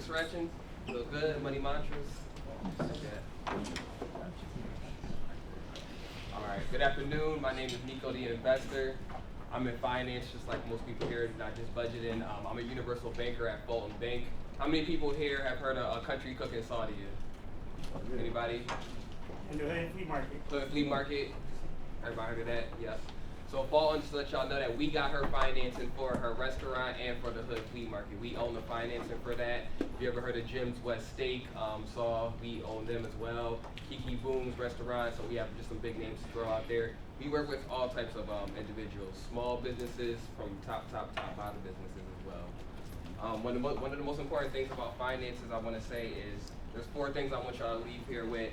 scratching? Feel good? Money mantras? Okay. All right. Good afternoon. My name is Nico, the investor. I'm in finance, just like most people here, not just budgeting. I'm a universal banker at Fulton Bank. How many people here have heard of a country cooking Saudi? Anybody? And the Hood Flea Market. Hood Flea Market. Everybody heard of that? Yes. So Fulton, just to let y'all know that we got her financing for her restaurant and for the Hood Flea Market. We own the financing for that. If you ever heard of Jim's West Steak, we own them as well. Kiki Boom's restaurant, so we have just some big names to throw out there. We work with all types of individuals, small businesses from top bottom businesses as well. One of the most important things about finances I want to say is there's 4 things I want y'all to leave here with,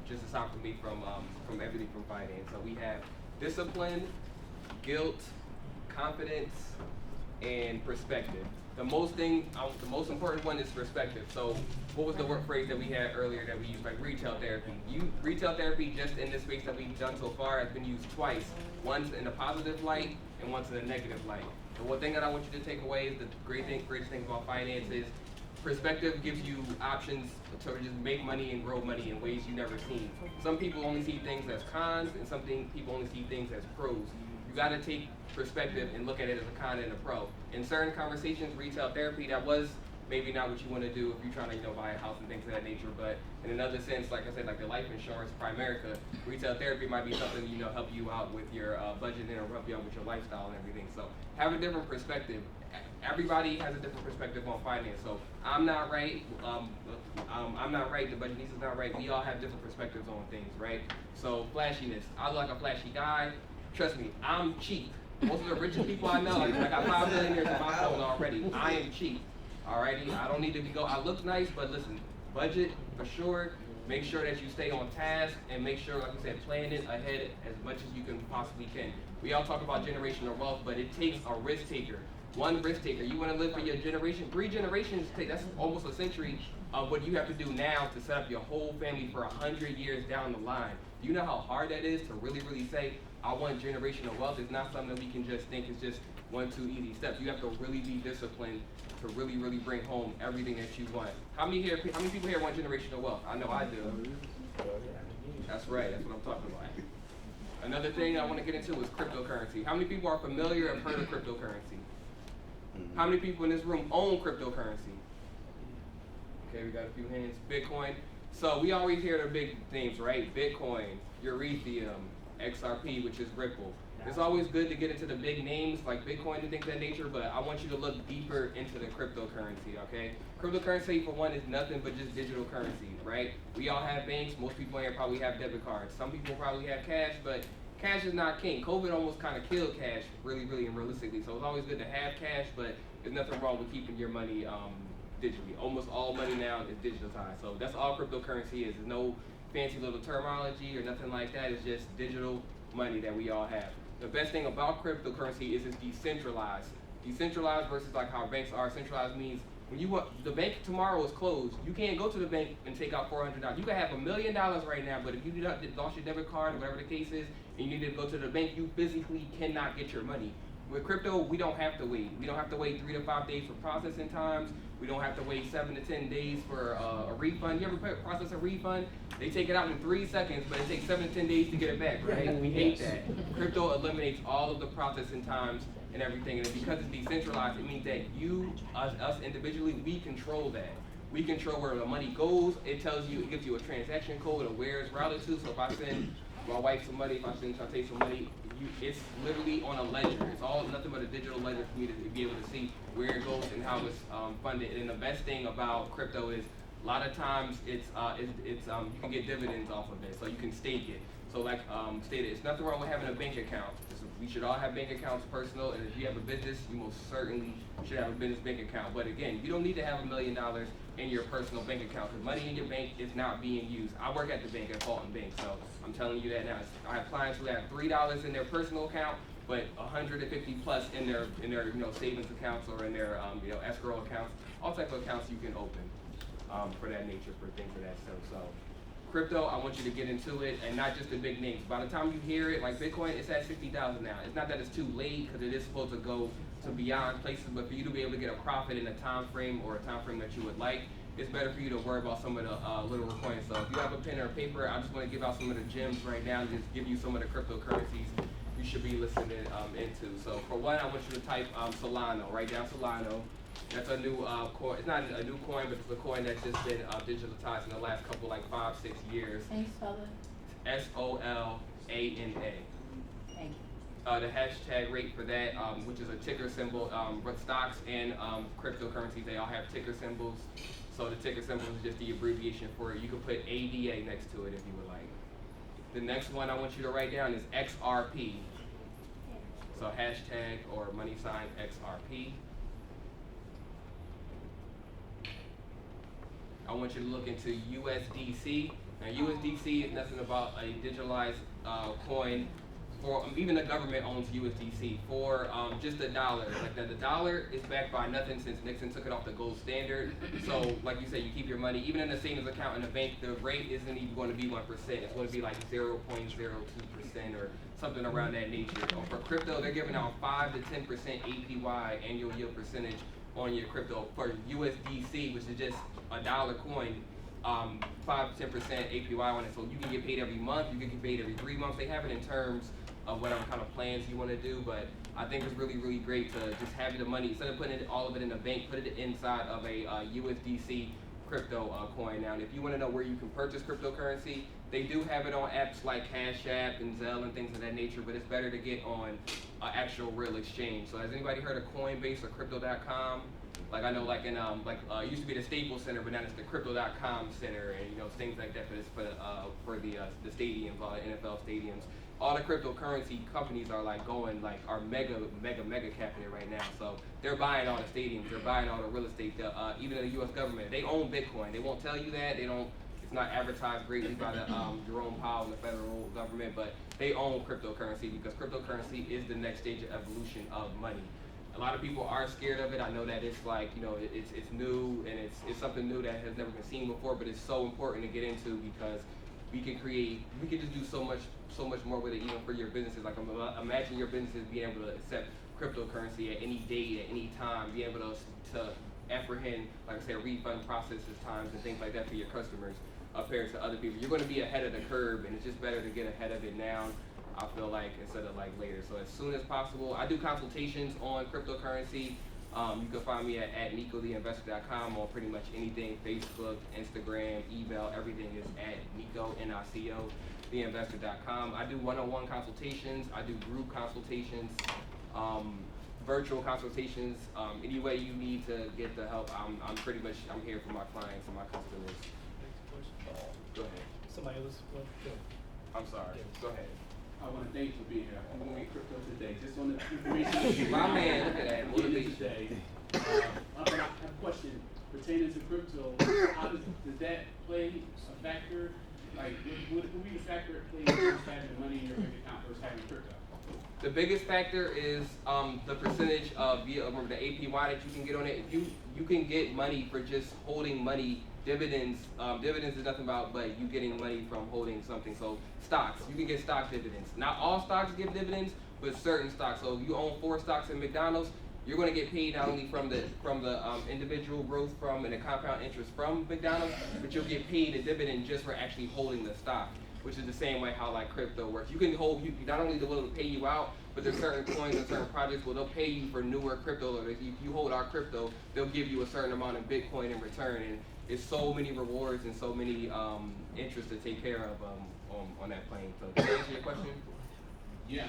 just to stop me from everything from finance. So we have discipline, guilt, confidence, and perspective. The most important one is perspective. So what was the word phrase that we had earlier that we used, like retail therapy? Retail therapy, just in this space that we've done so far, has been used twice. Once in a positive light and once in a negative light. The one thing that I want you to take away is the greatest thing about finance is perspective gives you options to just make money and grow money in ways you never seen. Some people only see things as cons, and some people only see things as pros. You got to take perspective and look at it as a con and a pro. In certain conversations, retail therapy, that was maybe not what you want to do if you're trying to buy a house and things of that nature. But in another sense, like I said, like the life insurance, Primerica, retail therapy might be something help you out with your budgeting or help you out with your lifestyle and everything. So have a different perspective. Everybody has a different perspective on finance. So I'm not right. I'm not right. The budgetinista's not right. We all have different perspectives on things, right? So flashiness. I look like a flashy guy. Trust me, I'm cheap. Most of the richest people I know, I got $5 million in my phone already. I am cheap. Alrighty. I don't need to I look nice, but listen, budget for sure. Make sure that you stay on task and make sure, like I said, plan it ahead as much as you can possibly can. We all talk about generational wealth, but it takes a risk taker. One risk taker. You want to live for your generation, 3 generations, that's almost a century of what you have to do now to set up your whole family for 100 years down the line. Do you know how hard that is to really say, I want generational wealth? It's not something that we can just think is just 1, 2 easy steps. You have to really be disciplined to really bring home everything that you want. How many people here want generational wealth? I know I do. That's right, that's what I'm talking about. Another thing I want to get into is cryptocurrency. How many people are familiar and heard of cryptocurrency? How many people in this room own cryptocurrency? Okay, we got a few hands. Bitcoin. So we always hear the big names, right? Bitcoin, Ethereum, XRP, which is Ripple. It's always good to get into the big names like Bitcoin and things of that nature, but I want you to look deeper into the cryptocurrency, okay? Cryptocurrency, for one, is nothing but just digital currency, right? We all have banks. Most people here probably have debit cards. Some people probably have cash, but cash is not king. COVID almost kind of killed cash, really and realistically. So it's always good to have cash, but there's nothing wrong with keeping your money digitally. Almost all money now is digitalized. So that's all cryptocurrency is. There's no fancy little terminology or nothing like that. It's just digital money that we all have. The best thing about cryptocurrency is it's decentralized. Decentralized versus like how banks are. Centralized means when the bank tomorrow is closed, you can't go to the bank and take out $400. You can have $1 million right now, but if you lost your debit card or whatever the case is, and you need to go to the bank, you physically cannot get your money. With crypto, we don't have to wait. We don't have to wait 3 to 5 days for processing times. We don't have to wait 7 to 10 days for a refund. You ever process a refund? They take it out in 3 seconds, but it takes 7 to 10 days to get it back, right? We hate that. Crypto eliminates all of the processing times and everything, and because it's decentralized, it means that us individually, we control that. We control where the money goes. It gives you a transaction code of where it's routed to. So if I send my wife some money, if I send Shantae some money, it's literally on a ledger. It's all nothing but a digital ledger for me to be able to see where it goes and how it's funded. And the best thing about crypto is a lot of times you can get dividends off of it, so you can stake it. So like stated, it's nothing wrong with having a bank account. We should all have bank accounts personal, and if you have a business, you most certainly should have a business bank account. But again, you don't need to have $1 million in your personal bank account because money in your bank is not being used. I work at the bank at Fulton Bank, so I'm telling you that now. I have clients who have $3 in their personal account, but 150 plus in their savings accounts or in their escrow accounts, all type of accounts you can open for that nature, for things of that stuff. So crypto, I want you to get into it, and not just the big names. By the time you hear it, like Bitcoin, it's at 60,000 now. It's not that it's too late, because it is supposed to go to beyond places, but for you to be able to get a profit in a time frame or a time frame that you would like, it's better for you to worry about some of the little coins. So if you have a pen or paper, I just want to give out some of the gems right now and just give you some of the cryptocurrencies you should be listening into. So for one, I want you to type Solano. Write down Solano. That's a new coin. It's not a new coin, but it's a coin that's just been digitalized in the last couple, like 5-6 years. Can you spell it? SOLANA. Thank you. The hashtag rate for that, which is a ticker symbol. Stocks and cryptocurrencies, they all have ticker symbols. So the ticker symbol is just the abbreviation for it. You can put ADA next to it if you would like. The next one I want you to write down is XRP. So hashtag or money sign XRP. I want you to look into USDC. Now USDC is nothing about a digitalized coin. For even the government owns USDC for just the dollar. Like the dollar is backed by nothing since Nixon took it off the gold standard. So like you said, you keep your money even in a savings account in the bank. The rate isn't even going to be 1%. It's going to be like 0.02% or something around that nature. For crypto, they're giving out 5 to 10% APY, annual yield percentage, on your crypto. For USDC, which is just a dollar coin, 5 to 10% APY on it. So you can get paid every month. You can get paid every 3 months. They have it in terms of whatever kind of plans you want to do, but I think it's really, really great to just have the money, instead of putting all of it in a bank, put it inside of a USDC crypto coin. Now, if you want to know where you can purchase cryptocurrency, they do have it on apps like Cash App and Zelle and things of that nature, but it's better to get on actual real exchange. So has anybody heard of Coinbase or Crypto.com? Like I know, like in it used to be the Staples Center, but now it's the Crypto.com Center, and things like that. But it's for the stadiums, NFL stadiums. All the cryptocurrency companies are are mega capping it right now. So they're buying all the stadiums, they're buying all the real estate. Even the U.S. government, they own Bitcoin. They won't tell you that. They don't. It's not advertised greatly by the Jerome Powell and the federal government, but they own cryptocurrency because cryptocurrency is the next stage of evolution of money. A lot of people are scared of it. I know that it's it's new and it's something new that has never been seen before, but it's so important to get into because we can just do so much more with it, even for your businesses. Like imagine your businesses being able to accept cryptocurrency at any date, at any time, be able to apprehend, like I said, refund processes times and things like that for your customers compared to other people. You're going to be ahead of the curve, and it's just better to get ahead of it now, I feel like, instead of later. So as soon as possible. I do consultations on cryptocurrency. You can find me at NicoTheInvestor.com on pretty much anything: Facebook, Instagram, email. Everything is at Nico, N-I-C-O, TheInvestor.com. I do one-on-one consultations. I do group consultations, virtual consultations. Any way you need to get the help, I'm here for my clients and my customers. Go ahead. Somebody else. I'm sorry. Go ahead. I want to thank you for being here. I'm going to make crypto today. Just on the information. My man, look at that. Motivation today. I have a question pertaining to crypto. How does that play a factor? Like, would be the factor that plays in having money in your bank account versus having crypto? The biggest factor is the percentage of the APY that you can get on it. If you can get money for just holding money. Dividends is nothing but you getting money from holding something. So stocks, you can get stock dividends. Not all stocks give dividends, but certain stocks. So if you own 4 stocks in McDonald's, you're going to get paid not only from the individual growth from and the compound interest from McDonald's, but you'll get paid a dividend just for actually holding the stock, which is the same way how crypto works. You can hold, not only will it pay you out, but there's certain coins and certain projects where they'll pay you for newer crypto. Or if you hold our crypto, they'll give you a certain amount of Bitcoin in return. And it's so many rewards and so many interests to take care of on that plane. So to answer your question? Yeah.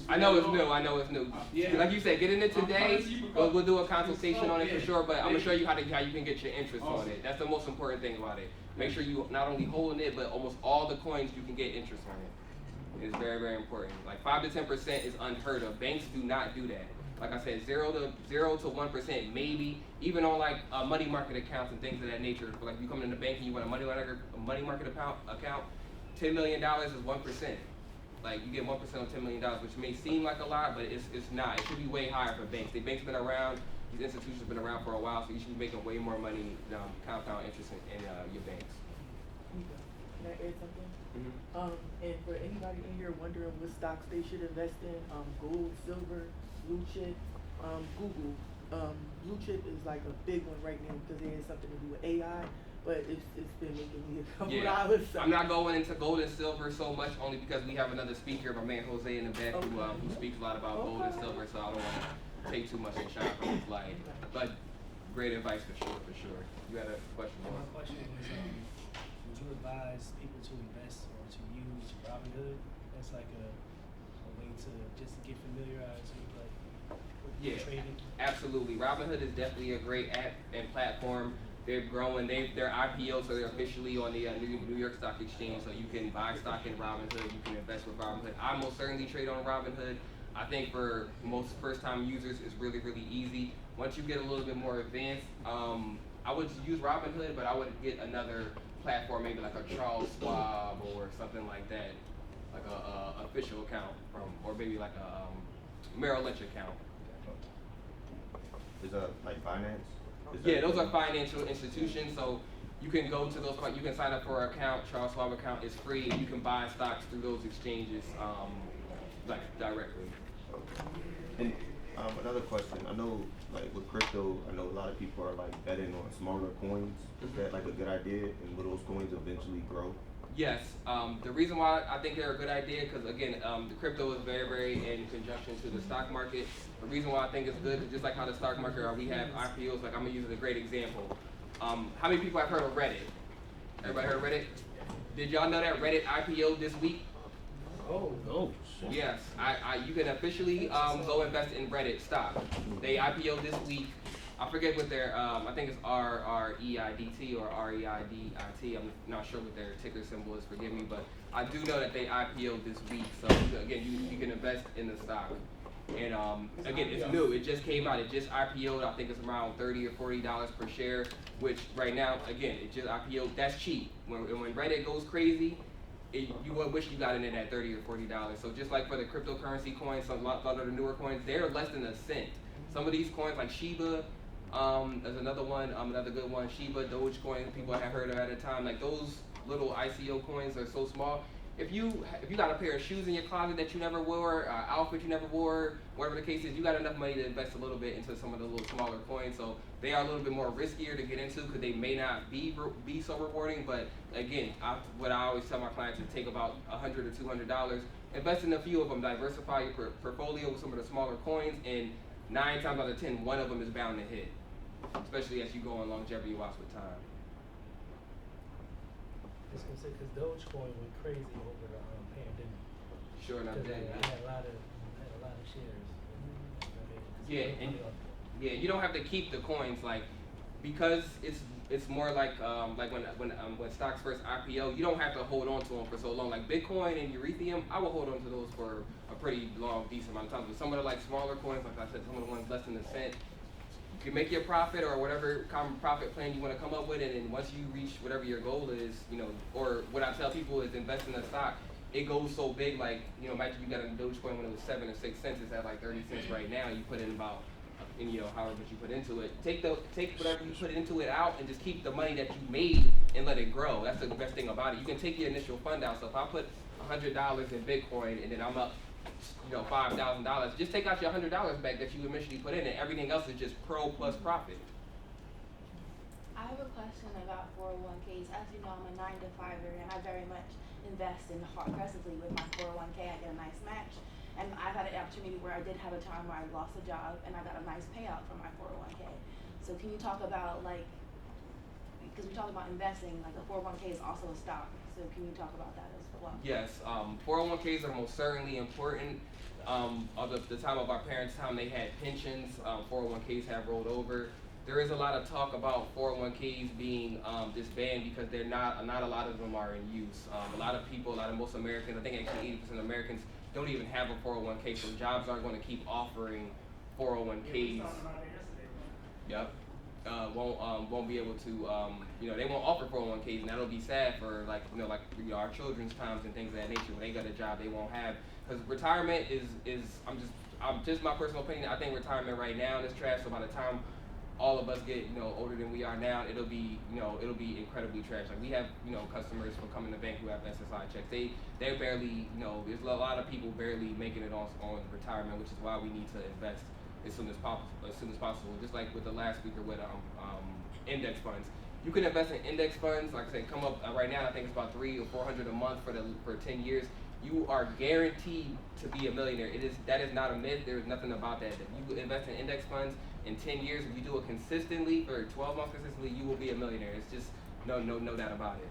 I know it's new. Yeah. Like you said, get in it today. We'll do a consultation on it for sure, but I'm gonna show you how you can get your interest on it. That's the most important thing about it. Make sure you not only holding it, but almost all the coins you can get interest on it. It's very, very important. Like 5 to 10% is unheard of. Banks do not do that. Like I said, 0 to 1% maybe. Even on money market accounts and things of that nature. Like you come in the bank and you want a money market account, $10 million is 1%. Like you get 1% on $10 million, which may seem like a lot, but it's not. It should be way higher for banks. The banks been around. These institutions have been around for a while, so you should be making way more money compound interest in your banks. Can I add something? Mhm. And for anybody in here wondering what stocks they should invest in, gold, silver, blue chip, Google. Blue chip is like a big one right now because it has something to do with AI, but it's been making me a couple dollars. So. I'm not going into gold and silver so much only because we have another speaker, my man Jose in the back, who speaks a lot about gold and silver, so I don't want to take too much and shine from his light. But great advice for sure, for sure. You had a question? My question was, would you advise people to invest or to use Robinhood as like a way to just get familiarized with like trading? Absolutely. Robinhood is definitely a great app and platform. They're growing. They're IPO, so they're officially on the New York Stock Exchange. So you can buy stock in Robinhood. You can invest with Robinhood. I most certainly trade on Robinhood. I think for most first-time users, it's really, really easy. Once you get a little bit more advanced, I would use Robinhood, but I would get another platform, maybe like a Charles Schwab or something like that, like a official account or maybe like a Merrill Lynch account. Is that like finance? Those are financial institutions, so you can go to those, you can sign up for an account, Charles Schwab account is free, and you can buy stocks through those exchanges, like directly. And another question, I know like with crypto, I know a lot of people are like betting on smaller coins. Is that like a good idea, and will those coins eventually grow? Yes, the reason why I think they're a good idea, because again, the crypto is very, very in conjunction to the stock market. The reason why I think it's good, just like how the stock market, we have IPOs, like I'm gonna use a great example. How many people have heard of Reddit? Everybody heard of Reddit? Did y'all know that Reddit IPO this week? Oh, shit. Yes, you can officially go invest in Reddit stock. They IPO this week. I forget what their, I think it's RREIDT or REIDIT. I'm not sure what their ticker symbol is, forgive me, but I do know that they IPO'd this week. So again, you can invest in the stock. And again, it's new. It just came out. It just IPO'd. I think it's around $30 or $40 per share, which right now, again, it just IPO'd. That's cheap. When Reddit goes crazy, you would wish you got in it at $30 or $40. So just like for the cryptocurrency coins, some lot of the newer coins, they're less than a cent. Some of these coins like Shiba, there's another one, another good one, Shiba, Dogecoin, people have heard of at a time. Like those little ICO coins are so small. If you got a pair of shoes in your closet that you never wore, outfit you never wore, whatever the case is, you got enough money to invest a little bit into some of the little smaller coins. So they are a little bit more riskier to get into because they may not be so rewarding. But again, what I always tell my clients is take about $100 or $200, invest in a few of them, diversify your portfolio with some of the smaller coins, and 9 times out of 10, one of them is bound to hit, especially as you go on longevity watch with time. I was gonna say, because Dogecoin went crazy over the pandemic. Sure enough, I had a lot of shares. You don't have to keep the coins, like, because it's more like when stocks first IPO, you don't have to hold on to them for so long. Like Bitcoin and Ethereum, I will hold on to those for a pretty long, decent amount of time. But some of the like smaller coins, like I said, some of the ones less than a cent, you can make your profit or whatever common profit plan you want to come up with, and then once you reach whatever your goal is, or what I tell people is invest in a stock. It goes so big, like, imagine you got a Dogecoin when it was 7 or 6 cents, it's at like 30 cents right now. You put in about, however much you put into it. Take whatever you put into it out and just keep the money that you made and let it grow. That's the best thing about it. You can take your initial fund out. So if I put $100 in Bitcoin and then I'm up, $5,000, just take out your $100 back that you initially put in, and everything else is just pro plus profit. I have a question about 401ks. As you know, I'm a 9-to-5er, and I very much invest in aggressively with my 401k. I get a nice match, and I've had an opportunity where I did have a time where I lost a job, and I got a nice payout from my 401k. So can you talk about, like, because we talk about investing, like a 401k is also a stock. So can you talk about that as well? Yes, 401ks are most certainly important. Of the time of our parents' time, they had pensions. 401ks have rolled over. There is a lot of talk about 401ks being disbanded because not a lot of them are in use. A lot of most Americans, I think actually 80% of Americans don't even have a 401k, so jobs aren't going to keep offering 401ks. Yep. Won't be able to, they won't offer 401ks, and that'll be sad for our children's times and things of that nature. When they got a job, they won't have, because retirement is, I'm just my personal opinion. I think retirement right now is trash. So by the time all of us get, older than we are now, it'll be incredibly trash. Like we have, customers from coming to bank who have SSI checks. They're barely, there's a lot of people barely making it on retirement, which is why we need to invest as soon as possible. Just like with the last speaker with index funds. You can invest in index funds, like I said, come up right now. I think it's about $300 or $400 a month for 10 years. You are guaranteed to be a millionaire. That is not a myth. There's nothing about that. If you invest in index funds in 10 years, if you do it consistently for 12 months consistently, you will be a millionaire. It's just no doubt about it.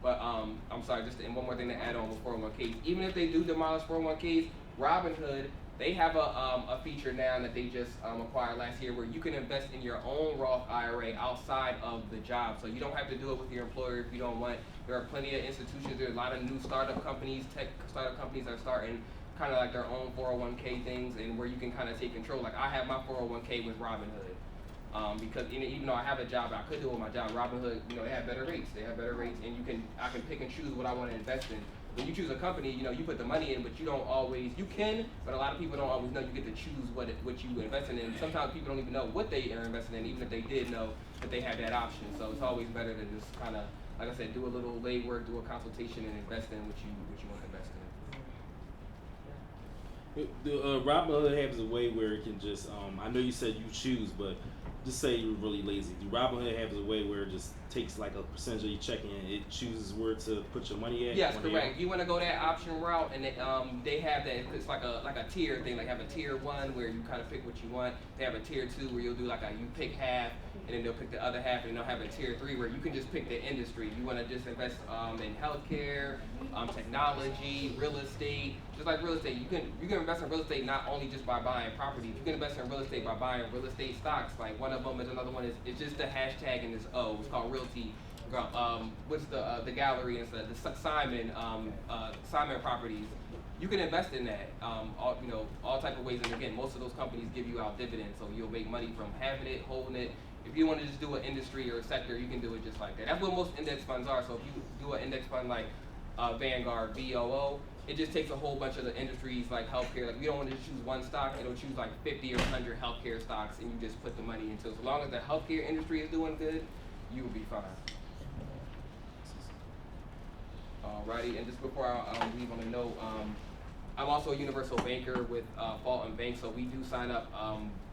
But I'm sorry, and one more thing to add on with 401ks. Even if they do demolish 401ks, Robinhood, they have a feature now that they just acquired last year where you can invest in your own Roth IRA outside of the job. So you don't have to do it with your employer if you don't want. There are plenty of institutions. There are a lot of new startup companies, tech startup companies are starting kind of like their own 401k things, and where you can kind of take control. Like I have my 401k with Robinhood. Because even though I have a job, I could do it with my job. Robinhood, they have better rates. They have better rates, and I can pick and choose what I want to invest in. When you choose a company, you put the money in, but you don't always. You can, but a lot of people don't always know. You get to choose what you invest in, and sometimes people don't even know what they are investing in, even if they did know that they had that option. So it's always better to just kind of, like I said, do a little legwork, do a consultation, and invest in what you want to invest in. The Robinhood has a way where it can just, I know you said you choose, but just say you're really lazy. The Robinhood has a way where it just takes like a percentage of your checking and it chooses where to put your money at? Yes, correct. You want to go that option route, and they have that. It's like a tier thing. Like have a tier 1 where you kind of pick what you want. They have a tier 2 where you'll do you pick half, and then they'll pick the other half, and they'll have a tier 3 where you can just pick the industry. You want to just invest in healthcare, technology, real estate. Just like real estate, you can invest in real estate not only just by buying properties. You can invest in real estate by buying real estate stocks. Like one of them is another one is it's just the hashtag and this O. It's called Realty. What's the gallery instead? The Simon Properties. You can invest in that. All type of ways. And again, most of those companies give you out dividends, so you'll make money from having it, holding it. If you want to just do an industry or a sector, you can do it just like that. That's what most index funds are. So if you do an index fund like Vanguard, VOO, it just takes a whole bunch of the industries like healthcare. Like you don't want to just choose one stock, it'll choose like 50 or 100 healthcare stocks, and you just put the money into it. So long as the healthcare industry is doing good, you will be fine. Alrighty, and just before I leave on a note, I'm also a universal banker with Fulton Bank, so we do sign up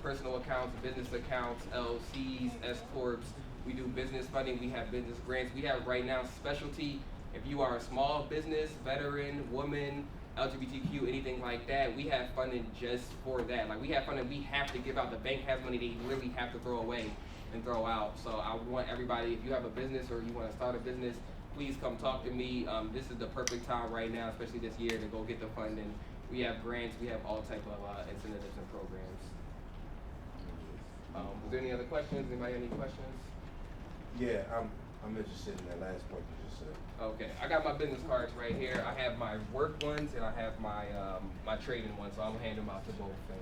personal accounts, business accounts, LLCs, S-Corps. We do business funding, we have business grants. We have right now specialty. If you are a small business, veteran, woman, LGBTQ, anything like that, we have funding just for that. Like we have funding we have to give out. The bank has money they really have to throw away and throw out. So I want everybody, if you have a business or you want to start a business, please come talk to me. This is the perfect time right now, especially this year, to go get the funding. We have grants, we have all type of incentives and programs. Was there any other questions? Anybody have any questions? Yeah, I'm interested in that last point you just said. Okay, I got my business cards right here. I have my work ones and I have my my trading ones, so I'm gonna hand them out to both. And